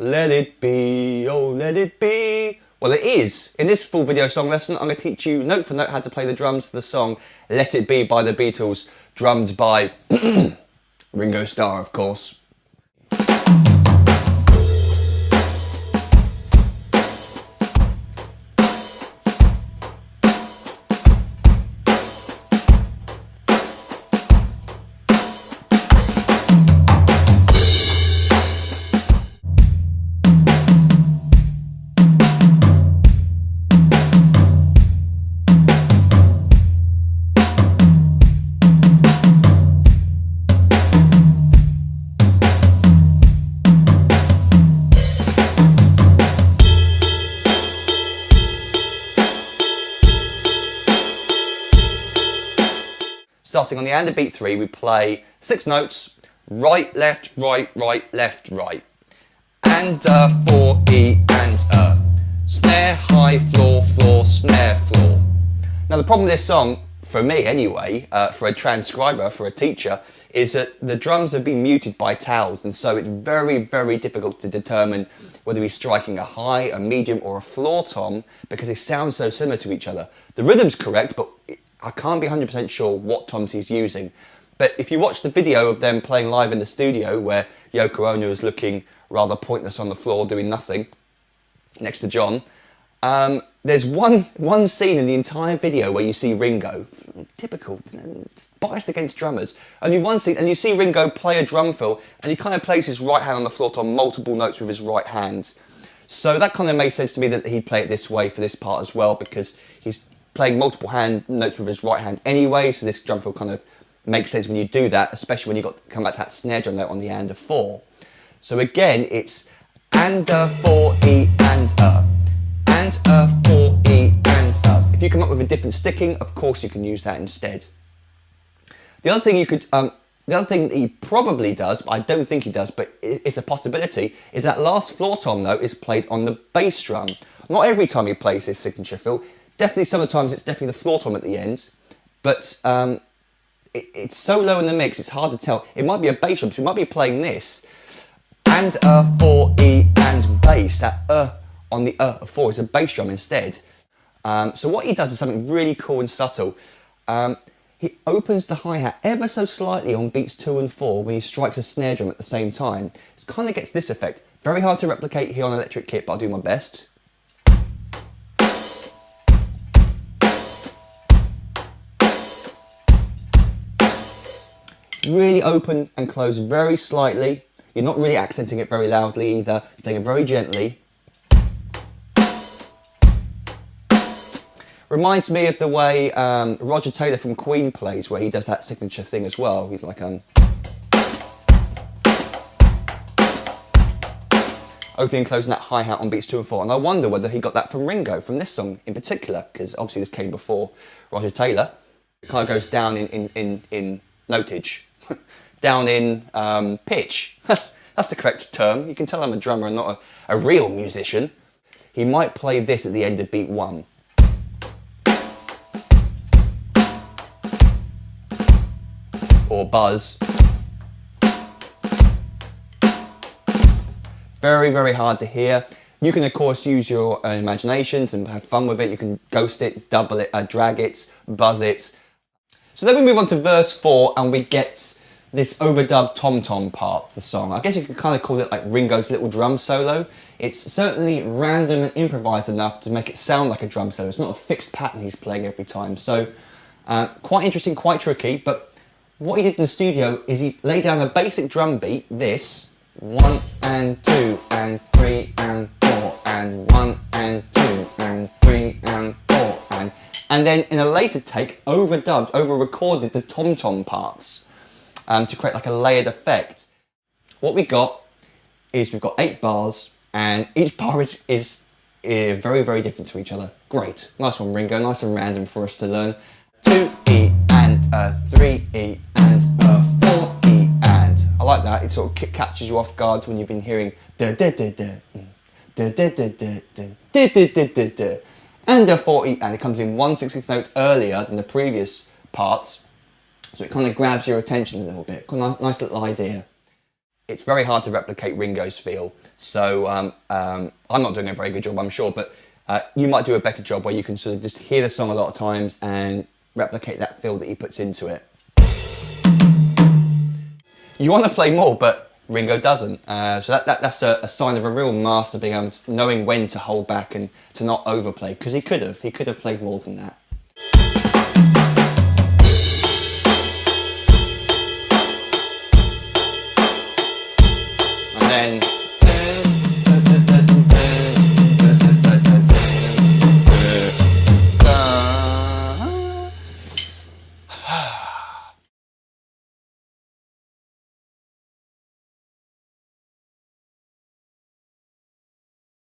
Let it be, oh let it be. Well, it is. In this full video song lesson, I'm going to teach you note for note how to play the drums to the song Let It Be by the Beatles, drummed by Ringo Starr, of course. Starting on the and beat 3, we play 6 notes, right, left, left, right. And 4, E, and snare, high, floor, floor, snare, floor. Now the problem with this song, for me anyway, for a transcriber, for a teacher, is that the drums have been muted by towels, and so it's very, very difficult to determine whether he's striking a high, a medium, or a floor tom, because they sound so similar to each other. The rhythm's correct, but I can't be 100% sure what toms he's using. But if you watch the video of them playing live in the studio, where Yoko Ono is looking rather pointless on the floor doing nothing next to John, there's one scene in the entire video where you see Ringo, typical, biased against drummers, only one scene, and you see Ringo play a drum fill, and he kind of plays his right hand on the floor tom multiple notes with his right hand. So that kind of made sense to me that he'd play it this way for this part as well, because he's playing multiple hand notes with his right hand anyway, so this drum fill kind of makes sense when you do that, especially when you got to come back to that snare drum note on the and 4. So again, it's and 4, E, and 4, E, and If you come up with a different sticking, of course you can use that instead. The other thing you could, the other thing that he probably does, but I don't think he does, but it's a possibility, is that last floor tom note is played on the bass drum. Not every time he plays his signature fill. Definitely, sometimes it's definitely the floor tom at the end, but it's so low in the mix, it's hard to tell. It might be a bass drum, so we might be playing this, and 4, E, and bass. That on the 4 is a bass drum instead. So what he does is something really cool and subtle. He opens the hi-hat ever so slightly on beats 2 and 4 when he strikes a snare drum at the same time. It kind of gets this effect. Very hard to replicate here on electric kit, but I'll do my best. Really open and close very slightly. You're not really accenting it very loudly either. You're playing it very gently. Reminds me of the way Roger Taylor from Queen plays, where he does that signature thing as well. He's like opening and closing that hi-hat on beats 2 and 4. And I wonder whether he got that from Ringo, from this song in particular, because obviously this came before Roger Taylor. It kind of goes down in notage. Down in pitch. That's the correct term. You can tell I'm a drummer and not a real musician. He might play this at the end of beat 1. Or buzz. Very, very hard to hear. You can of course use your own imaginations and have fun with it. You can ghost it, double it, drag it, buzz it. So then we move on to verse 4 and we get this overdub tom-tom part of the song. I guess you could kind of call it like Ringo's little drum solo. It's certainly random and improvised enough to make it sound like a drum solo. It's not a fixed pattern he's playing every time. So quite interesting, quite tricky, but what he did in the studio is he laid down a basic drum beat, this, 1 and 2 and 3 and 4 and 1 and 2 and 3 and 4 and then in a later take overdubbed, over-recorded the tom-tom parts. To create like a layered effect. What we got is we've got 8 bars and each bar is very, very different to each other. Great. Nice one, Ringo. Nice and random for us to learn. 2 E and 3 E and 4 E and. I like that. It sort of catches you off guard when you've been hearing da da da da da da da da da da da da da and a 4 E and. It comes in 1/16th note earlier than the previous parts. So it kind of grabs your attention a little bit. Nice little idea. it's very hard to replicate Ringo's feel. So I'm not doing a very good job, I'm sure, but you might do a better job where you can sort of just hear the song a lot of times and replicate that feel that he puts into it. You want to play more, but Ringo doesn't. So that's a sign of a real master, being able to, knowing when to hold back and to not overplay, because he could have played more than that.